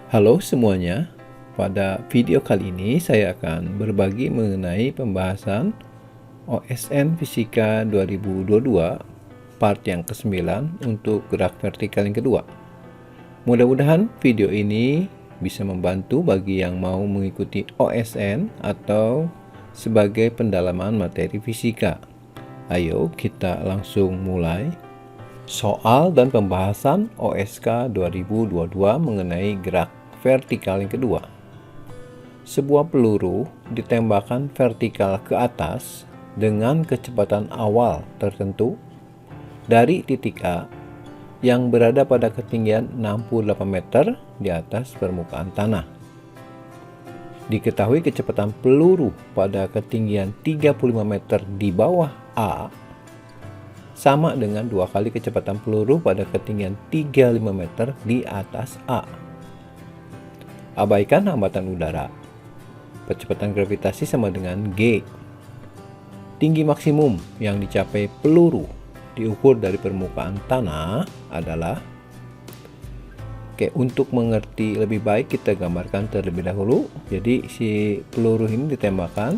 Halo semuanya, pada video kali ini saya akan berbagi mengenai pembahasan OSN Fisika 2022 part yang ke-9 untuk gerak vertikal yang kedua. Mudah-mudahan video ini bisa membantu bagi yang mau mengikuti OSN atau sebagai pendalaman materi fisika. Ayo kita langsung mulai. Soal dan pembahasan OSK 2022 mengenai gerak vertikal yang kedua. Sebuah peluru ditembakkan vertikal ke atas dengan kecepatan awal tertentu dari titik A yang berada pada ketinggian 68 meter di atas permukaan tanah. Diketahui kecepatan peluru pada ketinggian 35 meter di bawah A sama dengan 2 kali kecepatan peluru pada ketinggian 35 meter di atas A. Abaikan hambatan udara. Kecepatan gravitasi sama dengan G. Tinggi maksimum yang dicapai peluru diukur dari permukaan tanah adalah... Oke, untuk mengerti lebih baik kita gambarkan terlebih dahulu. Jadi si peluru ini ditembakkan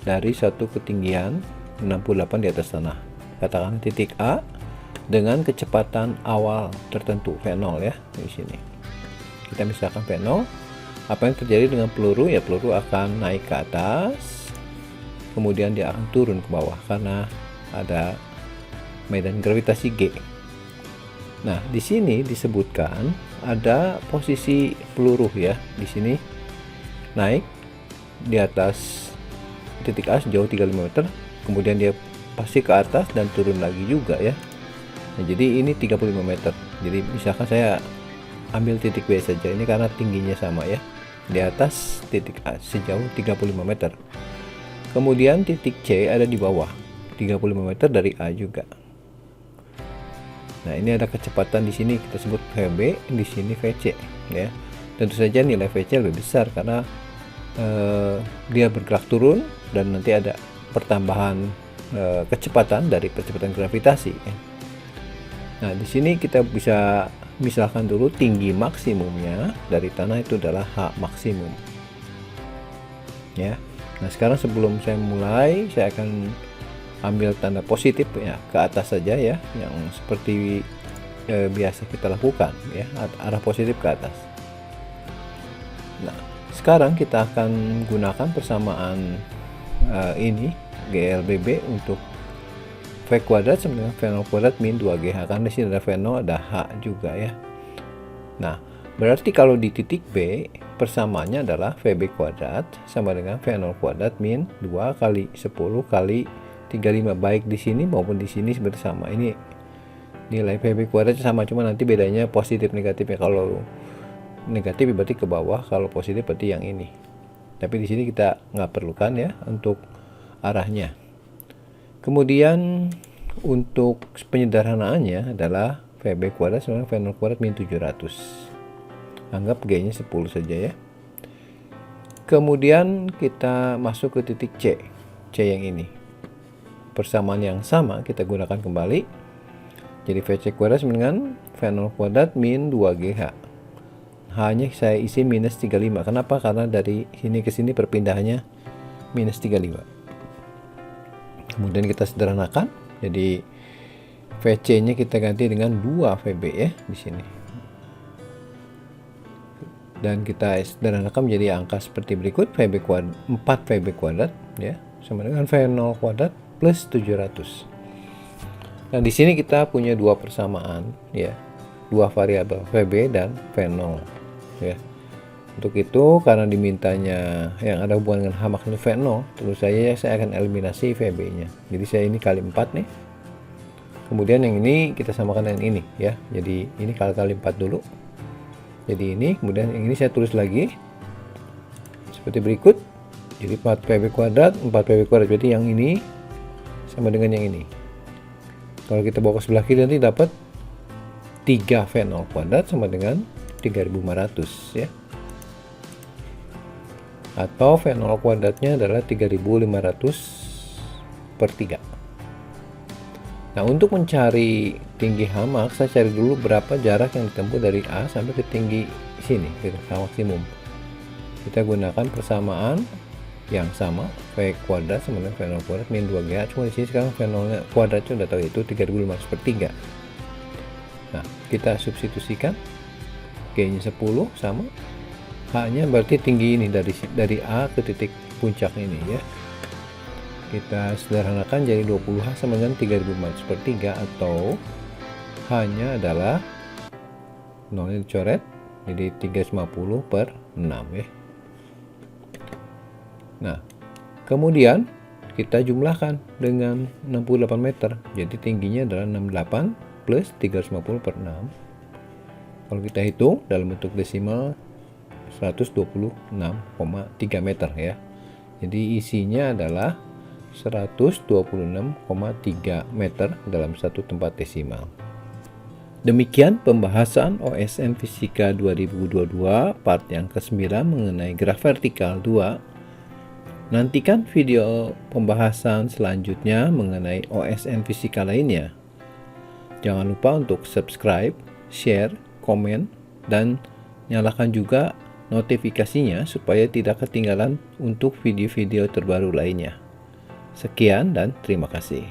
dari satu ketinggian 68 di atas tanah. Katakan titik A dengan kecepatan awal tertentu V0 ya di sini. Kita misalkan V0. Apa yang terjadi dengan peluru? Ya peluru akan naik ke atas, kemudian dia akan turun ke bawah karena ada medan gravitasi G. Nah, di sini disebutkan ada posisi peluru ya. Di sini naik di atas titik A sejauh 35 meter, kemudian dia pasti ke atas dan turun lagi juga ya. Nah, jadi ini 35 meter. Jadi misalkan saya ambil titik B saja ini karena tingginya sama ya. Di atas titik A sejauh 35 meter. Kemudian titik C ada di bawah 35 meter dari A juga. Nah, ini ada kecepatan di sini kita sebut VB, di sini VC ya. Tentu saja nilai VC lebih besar karena dia bergerak turun dan nanti ada pertambahan kecepatan dari percepatan gravitasi. Nah, di sini kita bisa misalkan dulu tinggi maksimumnya dari tanah itu adalah H maksimum. Ya. Nah, sekarang sebelum saya mulai, saya akan ambil tanda positif ya ke atas saja ya, yang seperti biasa kita lakukan ya, arah positif ke atas. Nah, sekarang kita akan gunakan persamaan ini GLBB untuk V kuadrat sama dengan V0 kuadrat min 2GH, karena di sini ada V0 ada H juga ya. Nah, berarti kalau di titik B persamaannya adalah VB kuadrat sama dengan V0 kuadrat min 2 kali 10 kali 35, baik di sini maupun di sini bersama. Ini nilai VB kuadrat sama, cuma nanti bedanya positif negatifnya. Kalau negatif berarti ke bawah, kalau positif berarti yang ini. Tapi di sini kita nggak perlukan ya untuk arahnya. Kemudian untuk penyederhanaannya adalah VB kuadrat sama V0 kuadrat min 700. Anggap G nya 10 saja ya. Kemudian kita masuk ke titik C. C yang ini. Persamaan yang sama kita gunakan kembali. Jadi VC kuadrat sama dengan V0 kuadrat min 2GH. H-nya saya isi minus 35. Kenapa? Karena dari sini ke sini perpindahannya minus 35. Kemudian kita sederhanakan, jadi VC-nya kita ganti dengan 2 VB ya di sini. Dan kita sederhanakan menjadi angka seperti berikut, VB kuadrat 4 VB kuadrat ya sama dengan V0 kuadrat plus 700. Nah, di sini kita punya dua persamaan ya, dua variabel VB dan V0 ya. Untuk itu karena dimintanya yang ada hubungan dengan H maksimum V0, tentu saja saya akan eliminasi VB-nya. Jadi saya ini kali 4 nih. Kemudian yang ini kita samakan dengan ini ya. Jadi ini kali 4 dulu. Jadi ini, kemudian yang ini saya tulis lagi seperti berikut. Jadi 4 VB kuadrat, 4 VB kuadrat, berarti yang ini sama dengan yang ini. Kalau kita bawa ke sebelah kiri nanti dapat 3 V0 kuadrat sama dengan 3500 ya. Atau V0 kuadratnya adalah 3500 per 3. Nah, untuk mencari tinggi H max, saya cari dulu berapa jarak yang ditempuh dari A sampai ke tinggi sini grafik maksimum. Kita gunakan persamaan yang sama, V kuadrat sama dengan V0 kuadrat min 2GH. Cuma di sini sekarang V0 kuadratnya udah tahu, itu 3500/3. Nah, kita substitusikan G-nya 10 sama H-nya, berarti tinggi ini dari A ke titik puncak ini ya. Kita sederhanakan jadi 20H sama dengan 3500/3, atau H-nya adalah 0 dicoret, jadi 350/6 ya. Nah, kemudian kita jumlahkan dengan 68 meter, jadi tingginya adalah 68 plus 350/6. Kalau kita hitung dalam bentuk desimal 126,3 meter ya. Jadi isinya adalah 126,3 meter dalam satu tempat desimal. Demikian pembahasan OSN Fisika 2022 part yang ke-9 mengenai graf vertikal 2. Nantikan video pembahasan selanjutnya mengenai OSN Fisika lainnya. Jangan lupa untuk subscribe, share, komen, dan nyalakan juga notifikasinya supaya tidak ketinggalan untuk video-video terbaru lainnya. Sekian dan terima kasih.